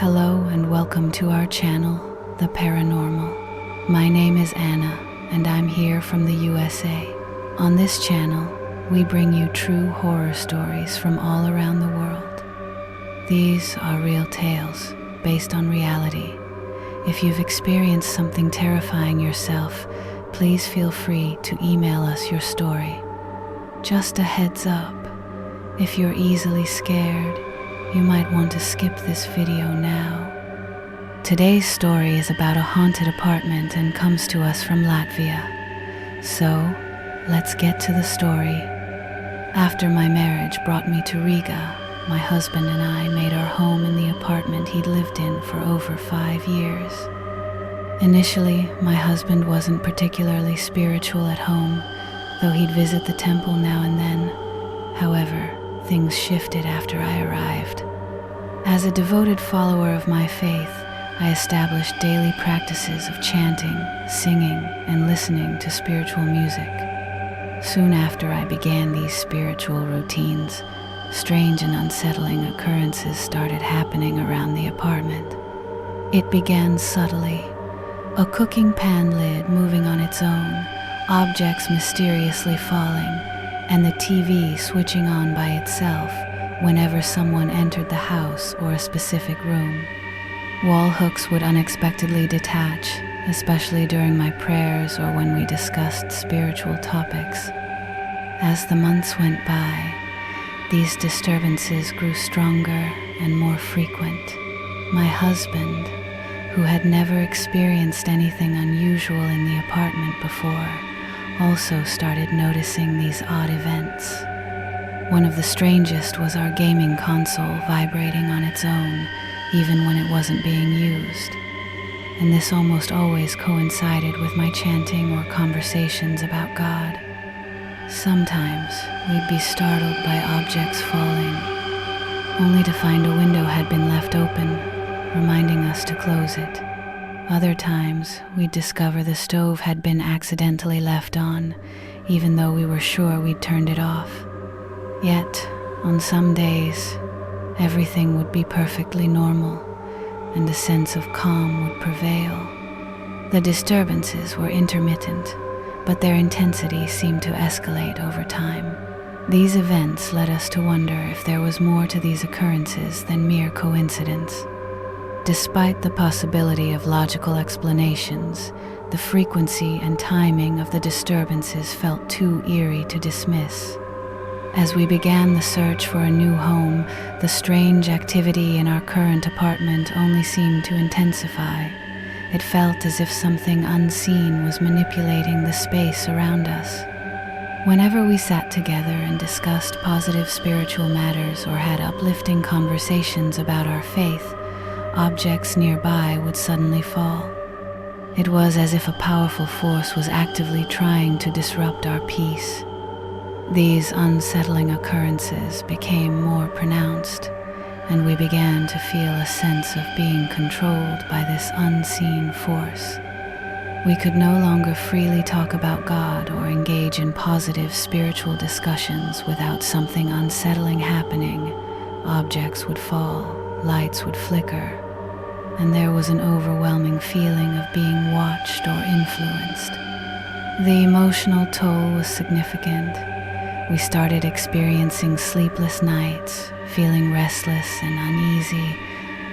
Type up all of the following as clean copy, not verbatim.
Hello and welcome to our channel, The Paranormal. My name is Anna and I'm here from the USA. On this channel, we bring you true horror stories from all around the world. These are real tales based on reality. If you've experienced something terrifying yourself, please feel free to email us your story. Just a heads up, if you're easily scared, you might want to skip this video now. Today's story is about a haunted apartment and comes to us from Latvia. So, let's get to the story. After my marriage brought me to Riga, my husband and I made our home in the apartment he'd lived in for over 5 years. Initially, my husband wasn't particularly spiritual at home, though he'd visit the temple now and then. However, things shifted after I arrived. As a devoted follower of my faith, I established daily practices of chanting, singing, and listening to spiritual music. Soon after I began these spiritual routines, strange and unsettling occurrences started happening around the apartment. It began subtly, a cooking pan lid moving on its own, objects mysteriously falling, and the TV switching on by itself whenever someone entered the house or a specific room. Wall hooks would unexpectedly detach, especially during my prayers or when we discussed spiritual topics. As the months went by, these disturbances grew stronger and more frequent. My husband, who had never experienced anything unusual in the apartment before, also started noticing these odd events. One of the strangest was our gaming console vibrating on its own, even when it wasn't being used. And this almost always coincided with my chanting or conversations about God. Sometimes we'd be startled by objects falling, only to find a window had been left open, reminding us to close it. Other times, we'd discover the stove had been accidentally left on, even though we were sure we'd turned it off. Yet, on some days, everything would be perfectly normal, and a sense of calm would prevail. The disturbances were intermittent, but their intensity seemed to escalate over time. These events led us to wonder if there was more to these occurrences than mere coincidence. Despite the possibility of logical explanations, the frequency and timing of the disturbances felt too eerie to dismiss. As we began the search for a new home, the strange activity in our current apartment only seemed to intensify. It felt as if something unseen was manipulating the space around us. Whenever we sat together and discussed positive spiritual matters or had uplifting conversations about our faith, objects nearby would suddenly fall. It was as if a powerful force was actively trying to disrupt our peace. These unsettling occurrences became more pronounced, and we began to feel a sense of being controlled by this unseen force. We could no longer freely talk about God or engage in positive spiritual discussions without something unsettling happening. Objects would fall, lights would flicker, and there was an overwhelming feeling of being watched or influenced. The emotional toll was significant. We started experiencing sleepless nights, feeling restless and uneasy,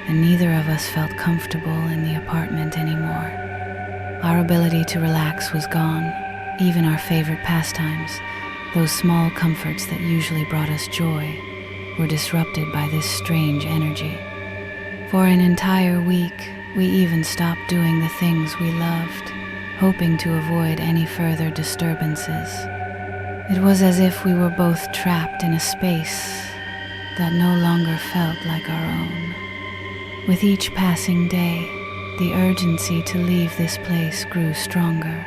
and neither of us felt comfortable in the apartment anymore. Our ability to relax was gone. Even our favorite pastimes, those small comforts that usually brought us joy, were disrupted by this strange energy. For an entire week, we even stopped doing the things we loved, hoping to avoid any further disturbances. It was as if we were both trapped in a space that no longer felt like our own. With each passing day, the urgency to leave this place grew stronger.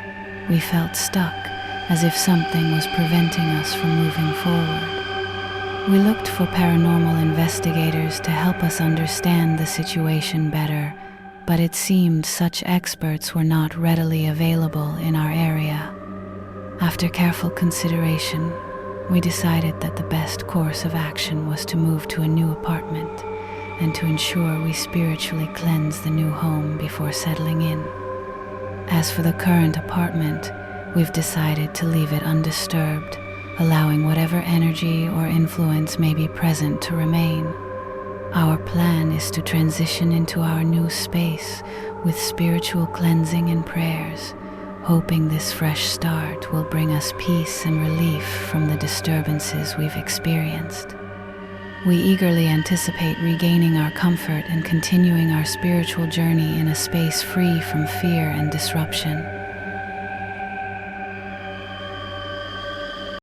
We felt stuck, as if something was preventing us from moving forward. We looked for paranormal investigators to help us understand the situation better, but it seemed such experts were not readily available in our area. After careful consideration, we decided that the best course of action was to move to a new apartment and to ensure we spiritually cleanse the new home before settling in. As for the current apartment, we've decided to leave it undisturbed, allowing whatever energy or influence may be present to remain. Our plan is to transition into our new space with spiritual cleansing and prayers, hoping this fresh start will bring us peace and relief from the disturbances we've experienced. We eagerly anticipate regaining our comfort and continuing our spiritual journey in a space free from fear and disruption.